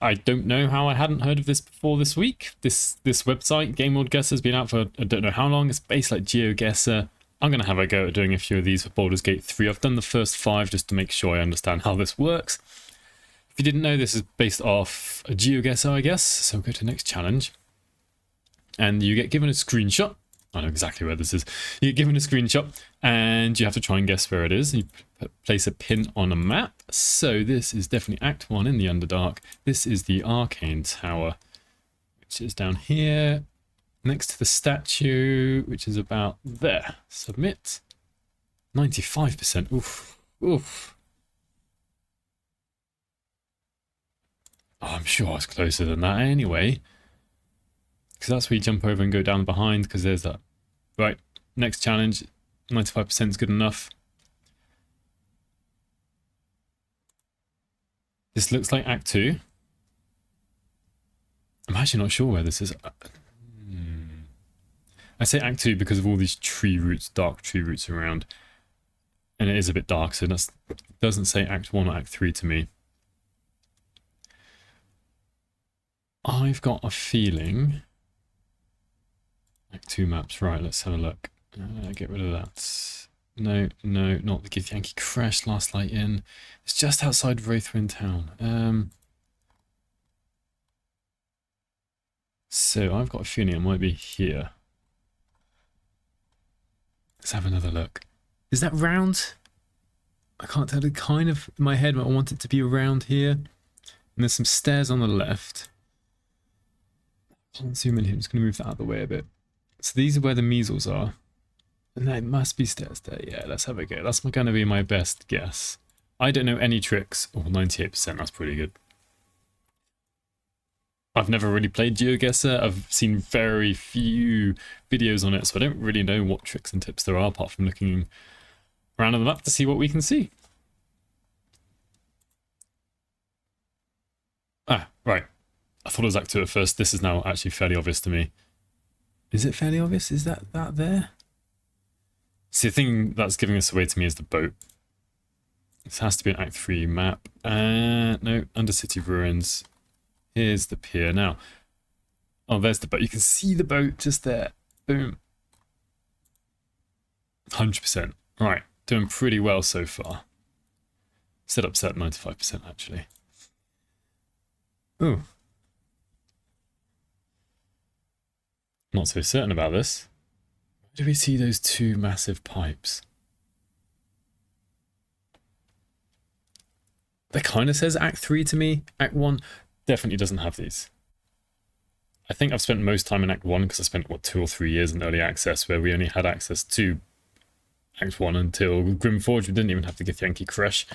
I don't know how I hadn't heard of this before this week. This website, Game World Guessr, has been out for I don't know how long. It's based like Geoguessr. I'm going to have a go at doing a few of these for Baldur's Gate 3. I've done the first 5 just to make sure I understand how this works. If you didn't know, this is based off a Geoguessr, I guess. So we'll go to the next challenge. And you get given a screenshot. I know exactly where this is. You get given a screenshot and you have to try and guess where it is. You place a pin on a map. So this is definitely Act 1 in the Underdark. This is the Arcane Tower, which is down here next to the statue, which is about there. Submit. 95%. Oof. Oof. Oh, I'm sure I was closer than that anyway. Because that's where you jump over and go down behind, because there's that. Right, next challenge, 95% is good enough. This looks like Act 2. I'm actually not sure where this is. I say Act 2 because of all these tree roots, dark tree roots around. And it is a bit dark, so it doesn't say Act 1 or Act 3 to me. I've got a feeling... Act 2 maps, right, let's have a look. Get rid of that. No, not the Give Yankee Crash, Last Light In. It's just outside Wraithwind Town. So I've got a feeling it might be here. Let's have another look. Is that round? I can't tell. It kind of in my head, but I want it to be around here. And there's some stairs on the left. Can't zoom in here. I'm just going to move that out of the way a bit. So these are where the measles are. And there must be stairs there. Yeah, let's have a go. That's going to be my best guess. I don't know any tricks. Oh, 98%. That's pretty good. I've never really played Geoguessr. I've seen very few videos on it, so I don't really know what tricks and tips there are, apart from looking around on the map to see what we can see. Ah, right. I thought it was Act 2 at first. This is now actually fairly obvious to me. Is it fairly obvious? Is that there? See, the thing that's giving us away to me is the boat. This has to be an Act 3 map. No, Undercity Ruins. Here's the pier now. Oh, there's the boat. You can see the boat just there. Boom. 100%. Right, doing pretty well so far. Still upset 95% actually. Ooh. Not so certain about this. Where do we see those two massive pipes? That kind of says Act 3 to me. Act 1 definitely doesn't have these. I think I've spent most time in Act 1 because I spent, what, 2 or 3 years in early access where we only had access to Act 1 until Grimforge. We didn't even have to get Yankee Crash.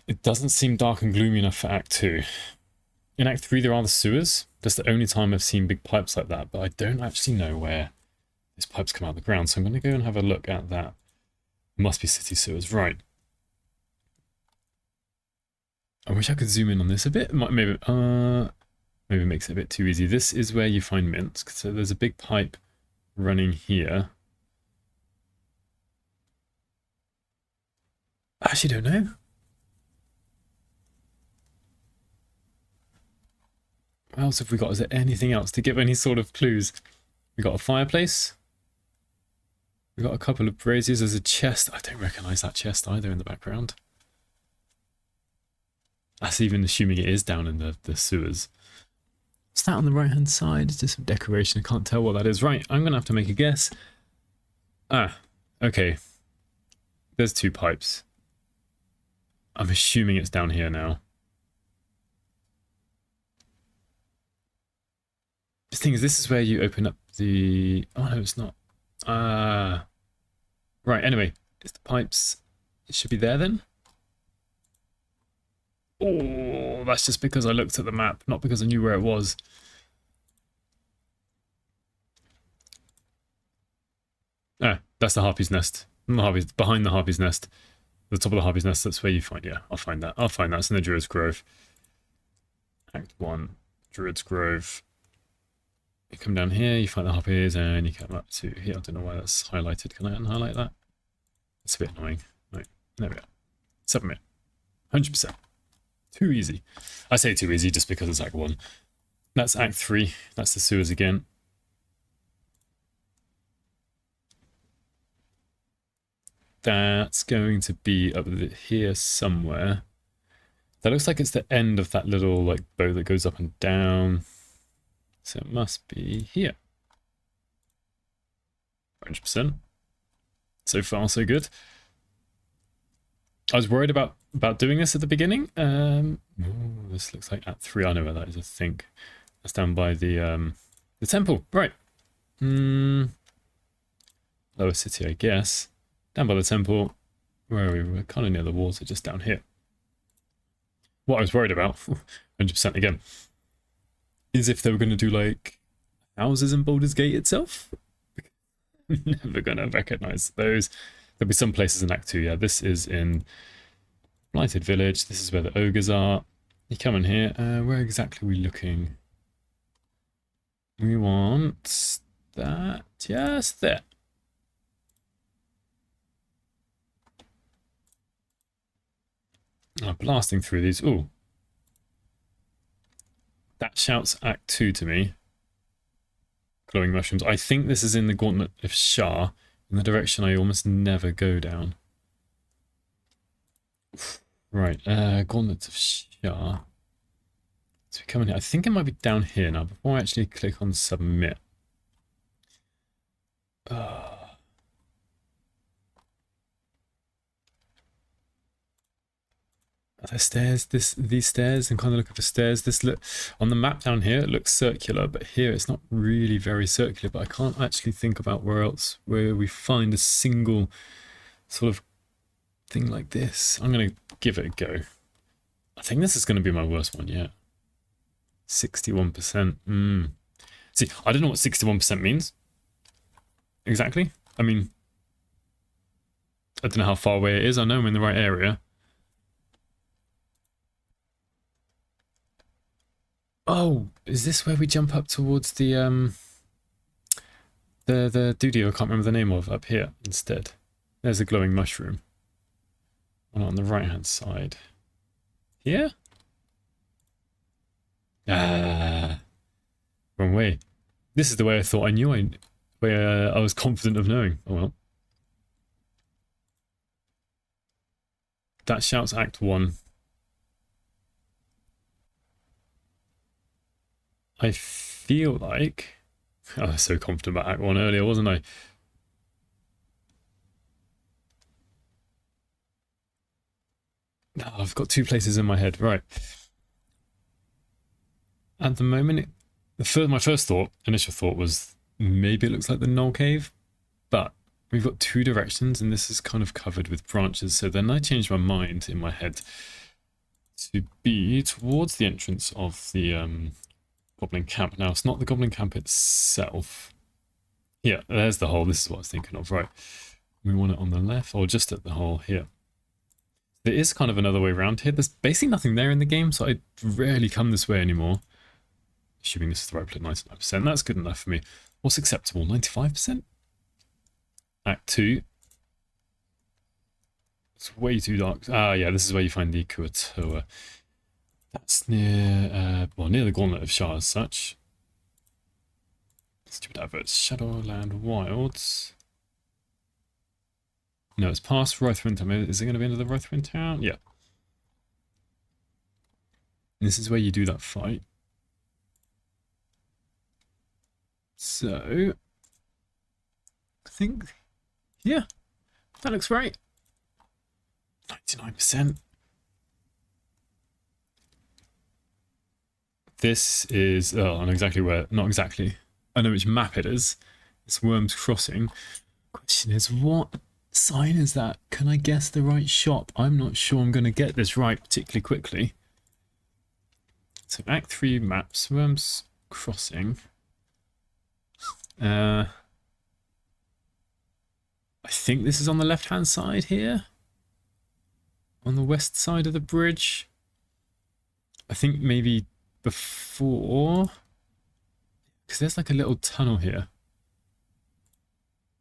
It doesn't seem dark and gloomy enough for Act 2. In Act 3 there are the sewers. That's the only time I've seen big pipes like that, but I don't actually know where these pipes come out of the ground, so I'm going to go and have a look at that. Must be city sewers, right. I wish I could zoom in on this a bit. Maybe it makes it a bit too easy. This is where you find mints. So there's a big pipe running here. I actually don't know. What else have we got? Is there anything else to give any sort of clues? We got a fireplace. We got a couple of braziers. There's a chest. I don't recognise that chest either in the background. That's even assuming it is down in the sewers. What's that on the right hand side? It's just some decoration. I can't tell what that is. Right, I'm going to have to make a guess. Ah, okay. There's two pipes. I'm assuming it's down here now. The thing is, this is where you open up the... Oh, no, it's not. Right, anyway. It's the pipes. It should be there then. Oh, that's just because I looked at the map, not because I knew where it was. Ah, that's the harpy's nest. Behind the harpy's nest. The top of the harpy's nest, that's where you find... Yeah, I'll find that. It's in the Druid's Grove. Act 1, Druid's Grove. You come down here, you find the harpies, and you come up to here. I don't know why that's highlighted. Can I unhighlight that? It's a bit annoying. Right, there we are. Submit. 100%. Too easy. I say too easy just because it's Act 1. That's Act 3. That's the sewers again. That's going to be up here somewhere. That looks like it's the end of that little like bow that goes up and down. So it must be here. 100%. So far, so good. I was worried about doing this at the beginning. This looks like Act 3. I know where that is, I think. That's down by the temple. Right. Lower city, I guess. Down by the temple. Where are we? We're kind of near the water, just down here. What I was worried about, 100% again, is if they were going to do like houses in Baldur's Gate itself. Never going to recognize those. There'll be some places in Act 2. Yeah, this is in Blighted Village. This is where the ogres are. You come in here. Where exactly are we looking? We want that just there. Oh, blasting through these. Ooh. That shouts Act 2 to me. Glowing mushrooms. I think this is in the Gauntlet of Shar, in the direction I almost never go down. Right, Gauntlet of Shar. So we come in here. I think it might be down here now, before I actually click on submit. Are there stairs? These stairs? I'm kind of looking for stairs. This look on the map down here, it looks circular, but here it's not really very circular. But I can't actually think about where we find a single sort of thing like this. I'm gonna give it a go. I think this is gonna be my worst one yet. 61%. See, I don't know what 61% means exactly. I mean, I don't know how far away it is. I know I'm in the right area. Oh, is this where we jump up towards the doodio I can't remember the name of up here instead? There's a glowing mushroom. One on the right hand side. Here? Ah, wrong way. This is the way I thought I knew I was confident of knowing. Oh well. That shouts Act 1. I feel like... I was so confident about Act 1 earlier, wasn't I? Oh, I've got two places in my head. Right. At the moment, my first initial thought was maybe it looks like the Knoll Cave, but we've got two directions and this is kind of covered with branches. So then I changed my mind in my head to be towards the entrance of the Goblin Camp. Now, it's not the Goblin Camp itself. Yeah, there's the hole. This is what I was thinking of. Right. We want it on the left or just at the hole here. There is kind of another way around here. There's basically nothing there in the game, so I rarely come this way anymore. Assuming this is the right place, 99%. That's good enough for me. What's acceptable? 95%? Act 2. It's way too dark. Ah, yeah, this is where you find the Kuatoa. That's near, near the Gauntlet of Shar as such. Stupid adverts. Shadowland Wilds. No, it's past Rothwind Town. Is it going to be into the Rothwind Town? Yeah. This is where you do that fight. So, I think, yeah, that looks right. 99%. This is, oh, I know exactly where, not exactly. I know which map it is. It's Worm's Crossing. Question is, what sign is that? Can I guess the right shop? I'm not sure I'm going to get this right particularly quickly. So Act 3 maps, Worm's Crossing. I think this is on the left-hand side here. On the west side of the bridge. I think maybe before... Because there's like a little tunnel here.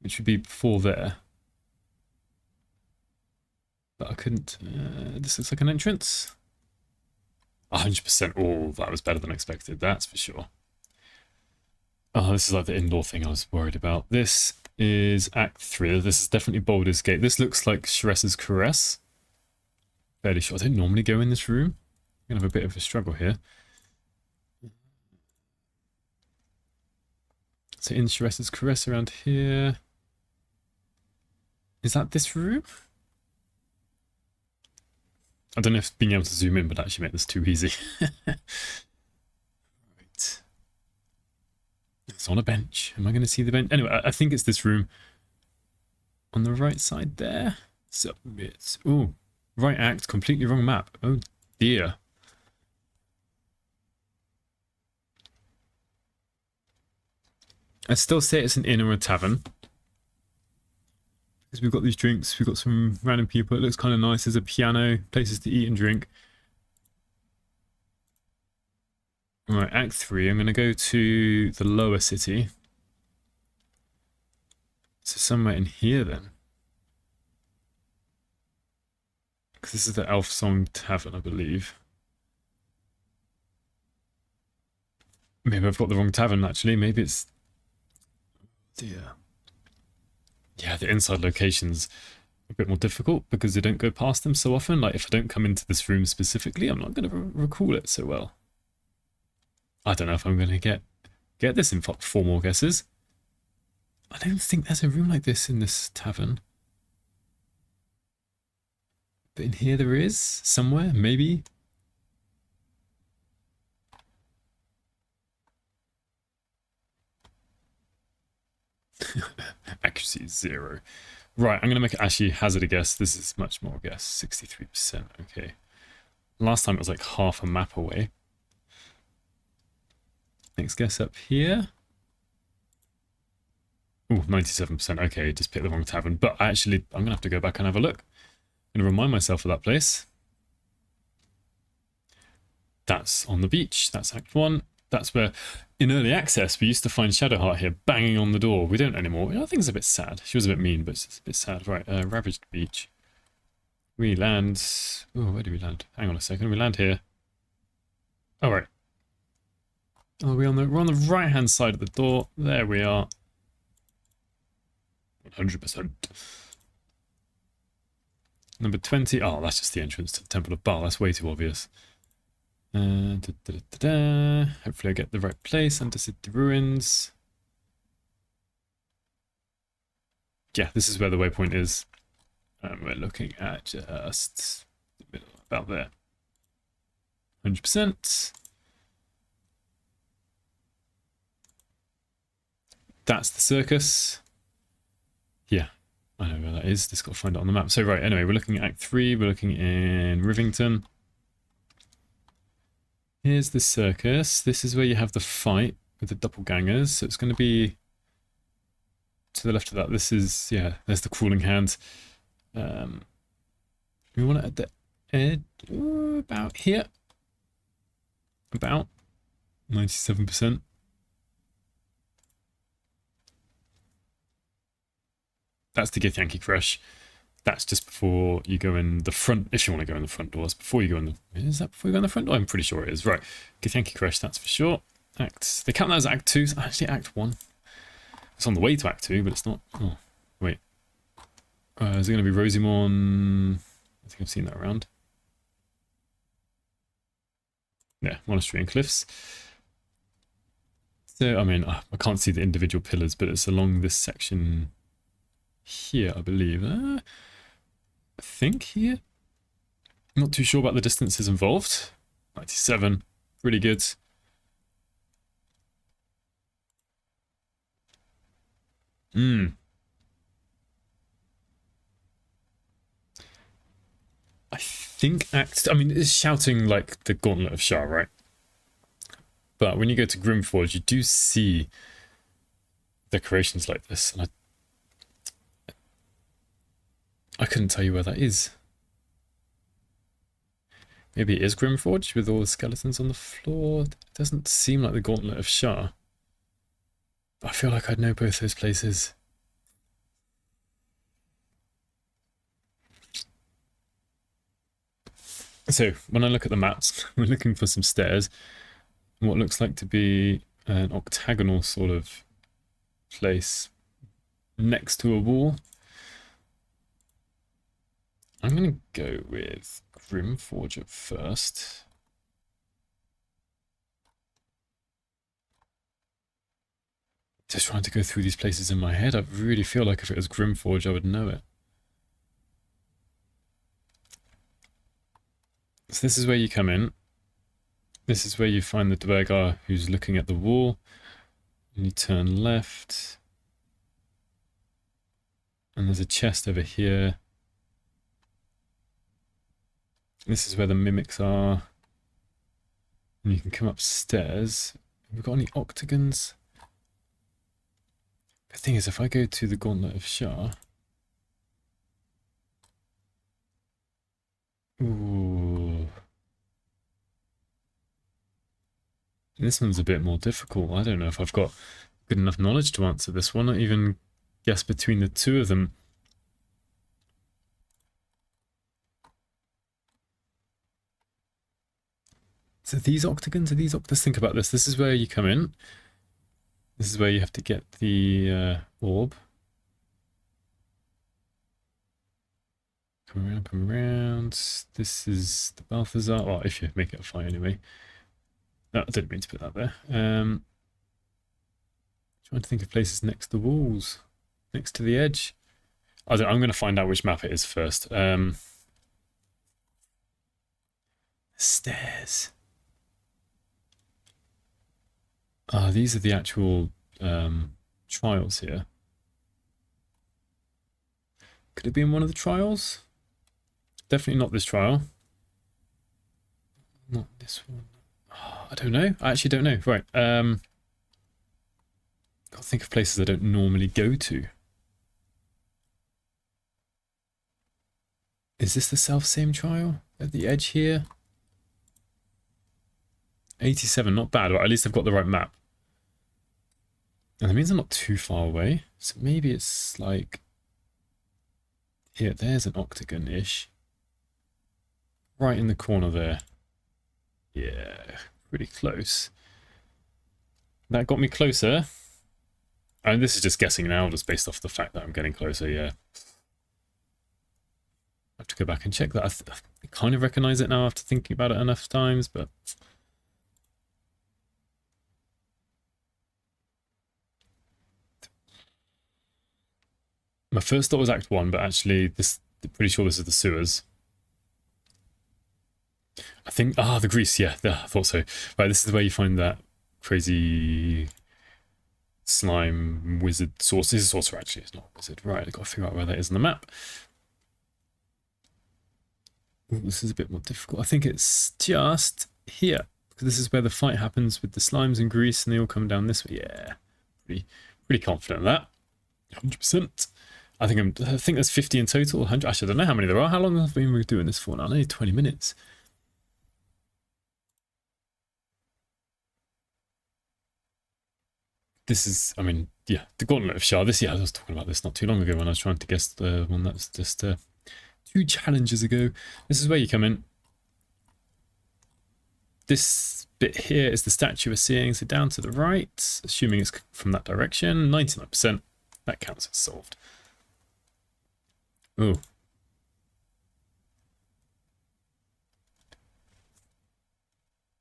Which would be before there. But I couldn't... this looks like an entrance. 100%. Oh, that was better than expected. That's for sure. Oh, this is like the indoor thing I was worried about. This is Act 3. This is definitely Baldur's Gate. This looks like Shress's Caress. Fairly sure. I don't normally go in this room. I'm going to have a bit of a struggle here. So in Shress's Caress around here. Is that this room? I don't know if being able to zoom in would actually make this too easy. Right. It's on a bench. Am I going to see the bench? Anyway, I think it's this room. On the right side there. Submit. Oh, right act. Completely wrong map. Oh dear. I still say it's an inn or a tavern. Because we've got these drinks. We've got some random people. It looks kind of nice. There's a piano. Places to eat and drink. Right, Act 3. I'm going to go to the lower city. So somewhere in here then. Because this is the Elf Song Tavern, I believe. Maybe I've got the wrong tavern, actually. Maybe it's... Dear. Yeah, the inside location's a bit more difficult because they don't go past them so often. Like, if I don't come into this room specifically, I'm not going to recall it so well. I don't know if I'm going to get this in 4 more guesses. I don't think there's a room like this in this tavern. But in here there is, somewhere, maybe. Accuracy 0. Right, I'm going to make it actually hazard a guess. This is much more guess. 63%. Okay. Last time it was like half a map away. Next guess up here. Oh, 97%. Okay, just picked the wrong tavern. But actually, I'm going to have to go back and have a look. I'm going to remind myself of that place. That's on the beach. That's Act 1. That's where, in early access, we used to find Shadowheart here banging on the door. We don't anymore. I think it's a bit sad. She was a bit mean, but it's a bit sad. Right, Ravaged Beach. We land... Oh, where do we land? Hang on a second. We land here. Oh, right. Oh, we're on the right-hand side of the door. There we are. 100%. Number 20. Oh, that's just the entrance to the Temple of Baal. That's way too obvious. Hopefully I get the right place. Undercity Ruins. Yeah, this is where the waypoint is. We're looking at just about there. 100%. That's the circus. Yeah, I know where that is. Just got to find it on the map. So right, anyway, we're looking at Act 3. We're looking in Rivington. Here's the circus. This is where you have the fight with the doppelgangers. So it's going to be to the left of that. This is, yeah, there's the crawling hand. We want it at the edge, about here. About 97%. That's the Githyanki Crash. That's just before you go in the front, if you want to go in the front doors. Before you go in the... Is that before you go in the front door? I'm pretty sure it is. Right. Githyanki Crash, that's for sure. They count that as Act 2. It's actually Act 1. It's on the way to Act 2, but it's not... Oh, wait. Is it going to be Rosimorn? I think I've seen that around. Yeah, Monastery and Cliffs. So, I mean, I can't see the individual pillars, but it's along this section... here, I believe. I think here. Not too sure about the distances involved. 97, really good. I think I mean, it's shouting like the Gauntlet of Shar, right? But when you go to Grimforge, you do see decorations like this, and I couldn't tell you where that is. Maybe it is Grimforge with all the skeletons on the floor. It doesn't seem like the Gauntlet of Shar. I feel like I'd know both those places. So when I look at the maps, we're looking for some stairs. What looks like to be an octagonal sort of place next to a wall. I'm going to go with Grimforge at first. Just trying to go through these places in my head. I really feel like if it was Grimforge, I would know it. So this is where you come in. This is where you find the Dwergar who's looking at the wall. And you turn left. And there's a chest over here. This is where the mimics are. And you can come upstairs. Have we got any octagons? The thing is, if I go to the Gauntlet of Shar... Ooh. This one's a bit more difficult. I don't know if I've got good enough knowledge to answer this one. Not even guess between the two of them. So these octagons, are these Let's think about this. This is where you come in. This is where you have to get the orb. Come around, come around. This is the Balthazar. Well, if you make it a fight anyway. No, I didn't mean to put that there. Trying to think of places next to the walls. Next to the edge. I'm going to find out which map it is first. Stairs. Ah, these are the actual trials here. Could it be in one of the trials? Definitely not this trial. Not this one. Oh, I don't know. I actually don't know. Right. Got to think of places I don't normally go to. Is this the self-same trial at the edge here? 87, not bad, but at least I've got the right map. And that means I'm not too far away. So maybe it's like... Here, there's an octagon-ish. Right in the corner there. Yeah, pretty close. That got me closer. And this is just guessing now, just based off the fact that I'm getting closer, yeah. I have to go back and check that. I kind of recognize it now after thinking about it enough times, but... My first thought was Act 1, but actually, pretty sure this is the sewers. I think... Ah, the grease, yeah, I thought so. Right, this is where you find that crazy slime wizard sorcerer. It's a sorcerer, actually. It's not a wizard. Right, I've got to figure out where that is on the map. Ooh, this is a bit more difficult. I think it's just here. Because this is where the fight happens with the slimes and grease, and they all come down this way. Yeah, pretty confident in that. 100%. I think there's 50 in total. 100. Actually, I don't know how many there are. How long have we been doing this for now? Only 20 minutes. This is, I mean, yeah, the Gauntlet of Shar. I was talking about this not too long ago when I was trying to guess the one that's just 2 challenges ago. This is where you come in. This bit here is the statue we're seeing. So down to the right, assuming it's from that direction, 99%. That counts as solved. Oh.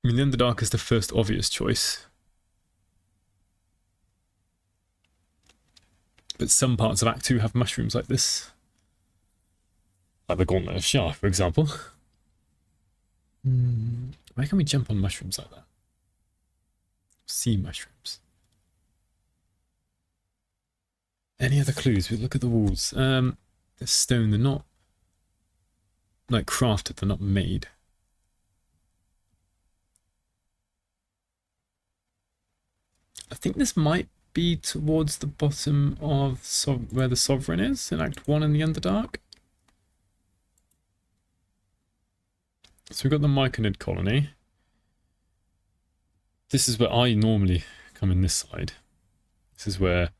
I mean, the Underdark is the first obvious choice. But some parts of Act 2 have mushrooms like this. Like the Gauntlet of Shar, for example. Where can we jump on mushrooms like that? Sea mushrooms. Any other clues? We look at the walls. They're stone. They're not like crafted. They're not made. I think this might be towards the bottom of where the Sovereign is in Act 1 in the Underdark. So we've got the Myconid colony. This is where I normally come in this side. This is where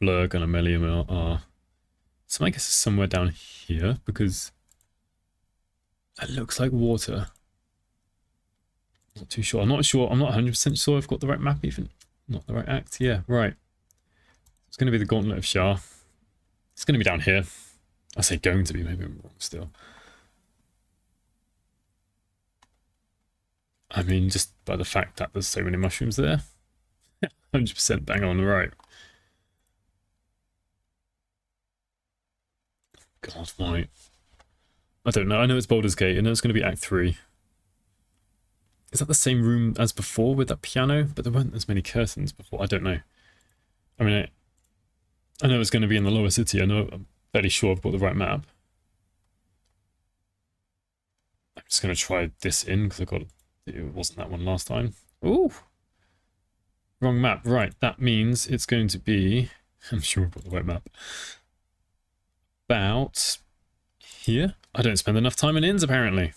Blurg and Amelium are. So my guess is somewhere down here, because That looks like water. Not too sure. I'm not sure. I'm not 100% sure I've got the right map even. Not the right act. Yeah, right. It's going to be the Gauntlet of Shar. It's going to be down here. I say going to be. Maybe I'm wrong still. I mean, just by the fact that there's so many mushrooms there. 100% bang on the right. God, why? I don't know. I know it's Baldur's Gate. I know it's going to be Act 3. Is that the same room as before with that piano? But there weren't as many curtains before. I don't know. I mean, I know it's going to be in the lower city. I know. I'm fairly sure I've got the right map. I'm just going to try this in because I got it wasn't that one last time. Ooh, wrong map. Right, that means it's going to be. I'm sure I've got the right map. About here. I don't spend enough time in inns apparently.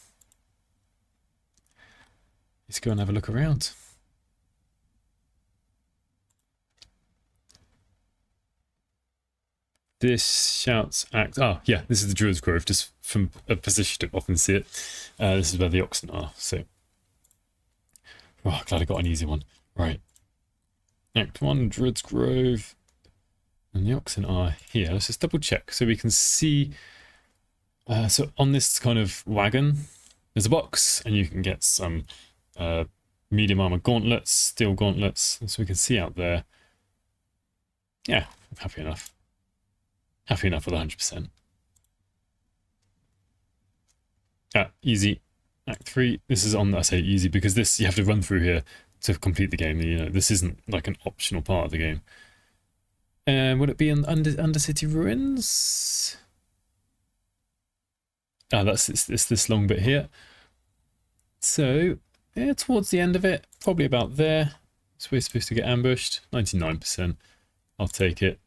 Let's go and have a look around. This shouts act. Oh, yeah, this is the Druid's Grove, just from a position to often see it. This is where the oxen are, so. Oh, glad I got an easy one. Right. Act 1, Druid's Grove. And the oxen are here. Let's just double check so we can see. So on this kind of wagon, there's a box, and you can get some medium armor gauntlets, steel gauntlets, so we can see out there. Yeah, I'm happy enough. Happy enough with 100%. Easy. Act 3. This is on, I say easy, because this you have to run through here to complete the game. You know, this isn't like an optional part of the game. Would it be in Undercity Ruins? It's this long bit here. So, yeah, towards the end of it, probably about there. So we're supposed to get ambushed. 99%. I'll take it.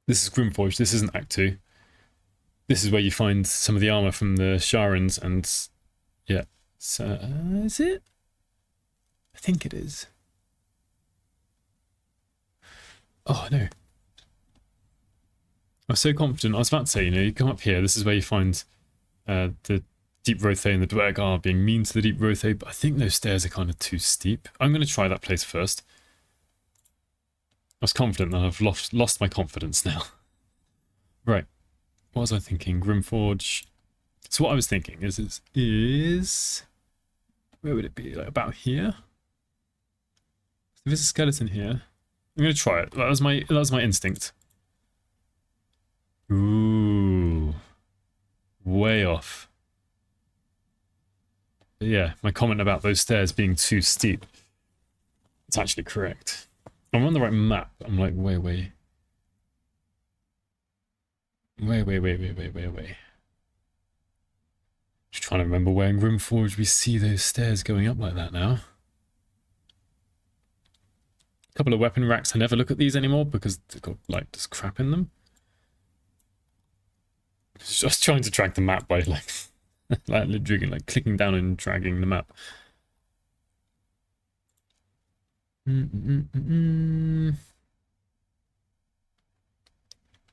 This is Grimforge. This isn't Act 2. This is where you find some of the armor from the Sharans and... Yeah. So, is it? I think it is. Oh, no. I was so confident. I was about to say, you know, you come up here. This is where you find the Deep Rothay and the Dwergar being mean to the Deep Rothay, but I think those stairs are kind of too steep. I'm going to try that place first. I was confident that I've lost my confidence now. Right. What was I thinking? Grimforge. So what I was thinking is where would it be? Like about here? If there's a skeleton here. I'm going to try it. That was my instinct. Ooh. Way off. But yeah, my comment about those stairs being too steep. It's actually correct. I'm on the right map. I'm like, way. Just trying to remember where in Grimforge we see those stairs going up like that now. A couple of weapon racks. I never look at these anymore because they've got like just crap in them. Just trying to drag the map by like, like clicking down and dragging the map.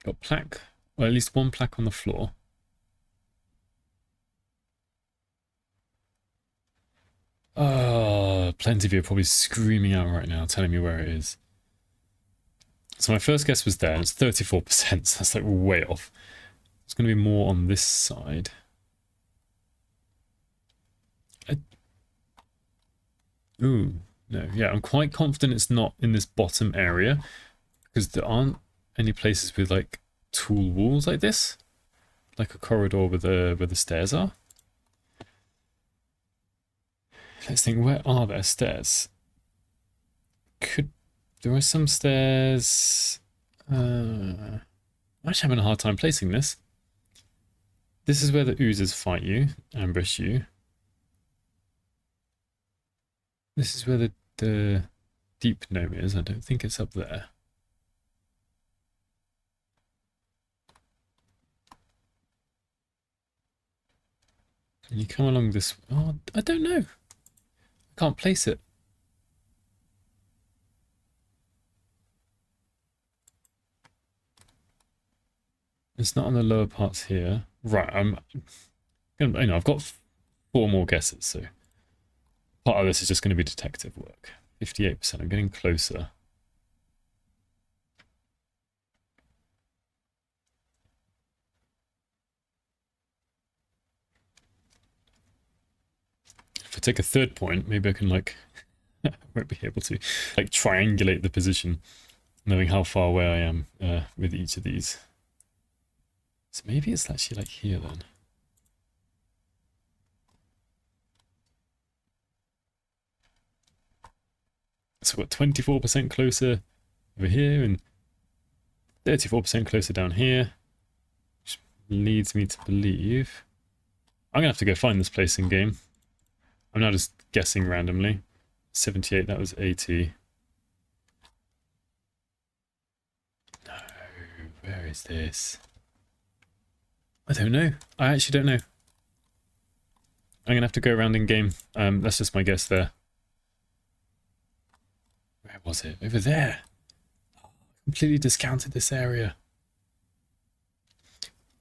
Got plaque, or at least one plaque on the floor. Oh, plenty of you are probably screaming out right now, telling me where it is. So my first guess was there, and it's 34%, so that's like way off. It's going to be more on this side. Ooh, no, yeah, I'm quite confident it's not in this bottom area, because there aren't any places with like tool walls like this, like a corridor where the stairs are. Let's think, where are there stairs? There are some stairs. I'm actually having a hard time placing this. This is where the oozes fight you, ambush you. This is where the deep gnome is. I don't think it's up there. And you come along this... Oh, I don't know. I can't place it. It's not on the lower parts here. Right, I've got 4 more guesses, so part of this is just going to be detective work. 58%. I'm getting closer. If I take a third point, maybe I can like I won't be able to like triangulate the position, knowing how far away I am with each of these. So maybe it's actually like here then. So we're 24% closer over here and 34% closer down here, which leads me to believe I'm gonna have to go find this place in game. I'm now just guessing randomly. 78, that was 80. No, where is this? I don't know. I actually don't know. I'm gonna have to go around in game. That's just my guess there. Where was it? Over there. Completely discounted this area.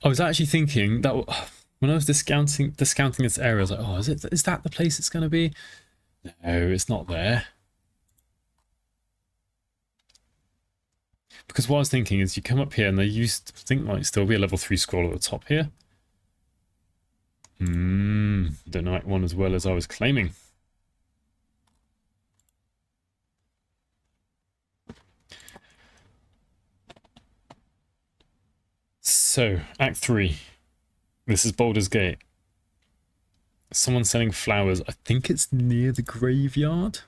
I was actually thinking that when I was discounting this area, I was like, oh, is that the place it's gonna be? No, it's not there. Because what I was thinking is you come up here and there used to think might still be a level 3 scroll at the top here. The night one as well as I was claiming. So, Act 3. This is Baldur's Gate. Someone selling flowers. I think it's near the graveyard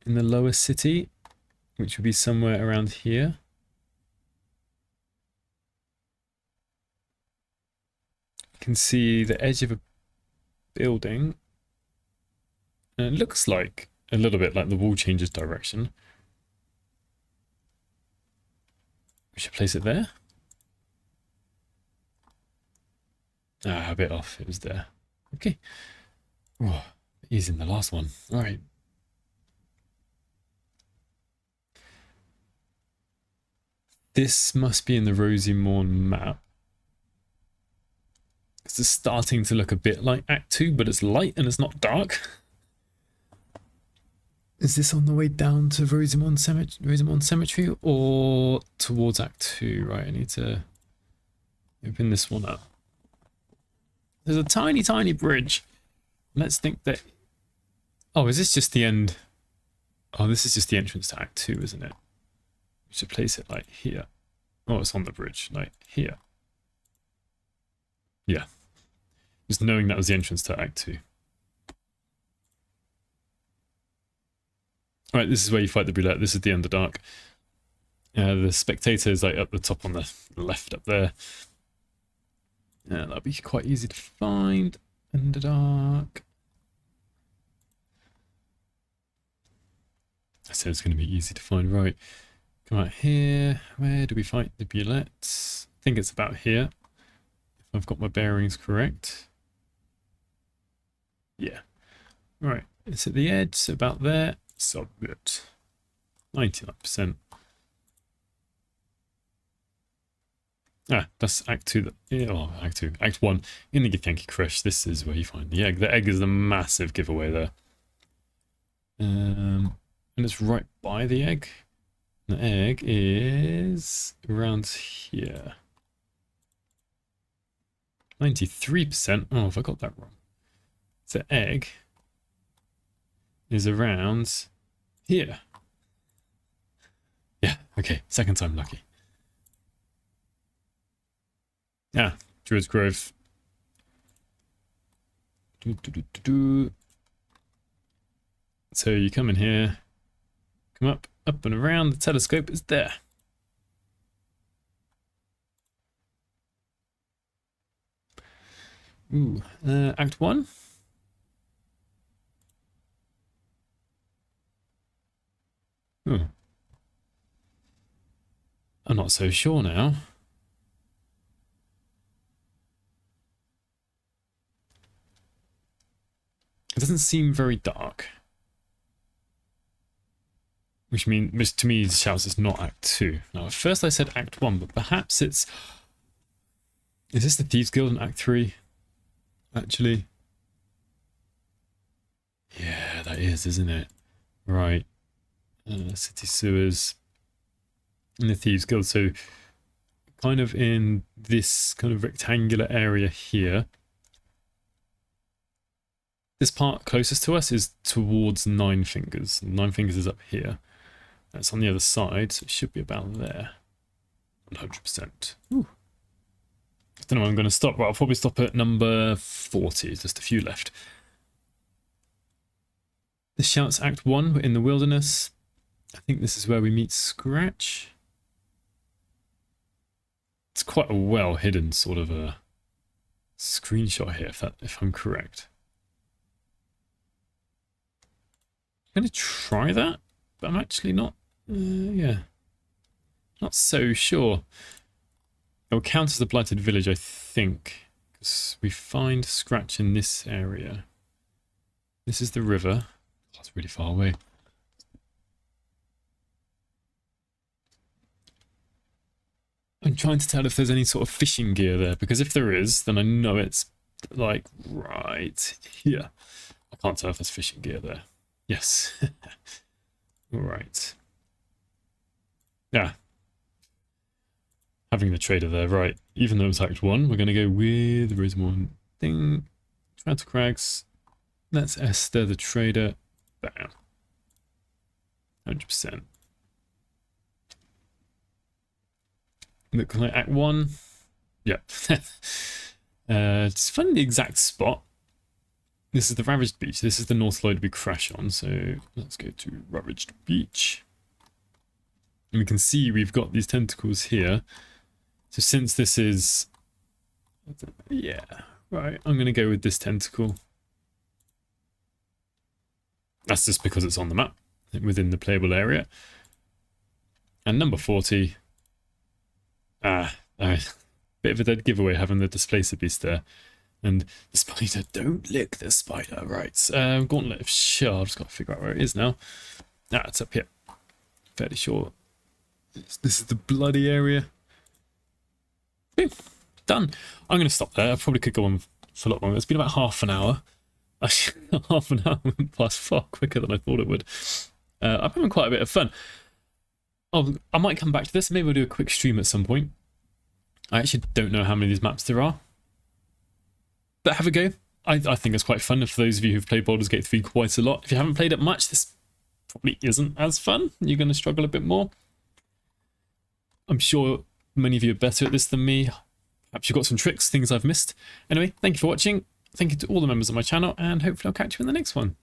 in the lower city, which would be somewhere around here. You can see the edge of a building. And it looks like a little bit like the wall changes direction. We should place it there. Ah, a bit off. It was there. Okay. Oh, he's in the last one. All right. This must be in the Rosy Morn map. This is starting to look a bit like Act 2, but it's light and it's not dark. Is this on the way down to Rosamond Cemetery or towards Act 2? Right, I need to open this one up. There's a tiny, tiny bridge. Let's think that... Oh, is this just the end? Oh, this is just the entrance to Act 2, isn't it? We should place it like here. Oh, it's on the bridge, like here. Yeah. Just knowing that was the entrance to Act 2. Alright, this is where you fight the Brulette. This is the Underdark. The spectator is like up the top on the left up there. Yeah, that'll be quite easy to find. Underdark. I said it's going to be easy to find. Right. Come out here. Where do we fight the Bullet? I think it's about here. If I've got my bearings correct. Yeah. Right. It's at the edge. So about there. So good. 99%. Ah, that's Act 2. Act 2. Act 1. In the Githyanki Crush, this is where you find the egg. The egg is the massive giveaway there. And it's right by the egg. The egg is around here. 93%. Oh, have I got that wrong? The egg is around here. Yeah, okay. Second time lucky. Ah, Druid's Grove. So you come in here, come up and around, the telescope is there. Ooh, Act 1. Hmm. I'm not so sure now. It doesn't seem very dark. which to me shouts it's not Act 2. Now, at first I said Act 1, but perhaps it's... Is this the Thieves Guild in Act 3? Actually? Yeah, that is, isn't it? Right. City sewers. And the Thieves Guild. So, kind of in this kind of rectangular area here. This part closest to us is towards Nine Fingers. Nine Fingers is up here. That's on the other side, so it should be about there. 100%. Ooh. I don't know where I'm going to stop, but I'll probably stop at number 40. Just a few left. This shouts Act 1, we're in the wilderness. I think this is where we meet Scratch. It's quite a well hidden sort of a screenshot here, if I'm correct. I'm going to try that, but I'm actually not, not so sure. It will count as the Blighted Village, I think, because we find Scratch in this area. This is the river. That's really far away. I'm trying to tell if there's any sort of fishing gear there, because if there is, then I know it's like right here. I can't tell if there's fishing gear there. Yes. All right. Yeah. Having the trader there, right. Even though it's Act 1, we're going to go with the Rosamond thing. Transfer Crags. That's Esther, the trader. Bam. 100%. Look like Act 1. Yep. Just finding the exact spot. This is the Ravaged Beach. This is the North Lloyd we crash on. So let's go to Ravaged Beach. And we can see we've got these tentacles here. So since this is... Yeah, right. I'm going to go with this tentacle. That's just because it's on the map within the playable area. And number 40. Bit of a dead giveaway having the Displacer Beast there. And the spider, don't lick the spider, right. Gauntlet of Shar, I've just got to figure out where it is now. It's up here. Fairly sure. This is the bloody area. Boom, done. I'm going to stop there. I probably could go on for a lot longer. It's been about half an hour. Half an hour went past far quicker than I thought it would. I'm having quite a bit of fun. Oh, I might come back to this. Maybe we'll do a quick stream at some point. I actually don't know how many of these maps there are. But have a go. I think it's quite fun. And for those of you who've played Baldur's Gate 3 quite a lot, if you haven't played it much, this probably isn't as fun. You're going to struggle a bit more. I'm sure many of you are better at this than me. Perhaps you've got some tricks, things I've missed. Anyway, thank you for watching. Thank you to all the members of my channel, and hopefully I'll catch you in the next one.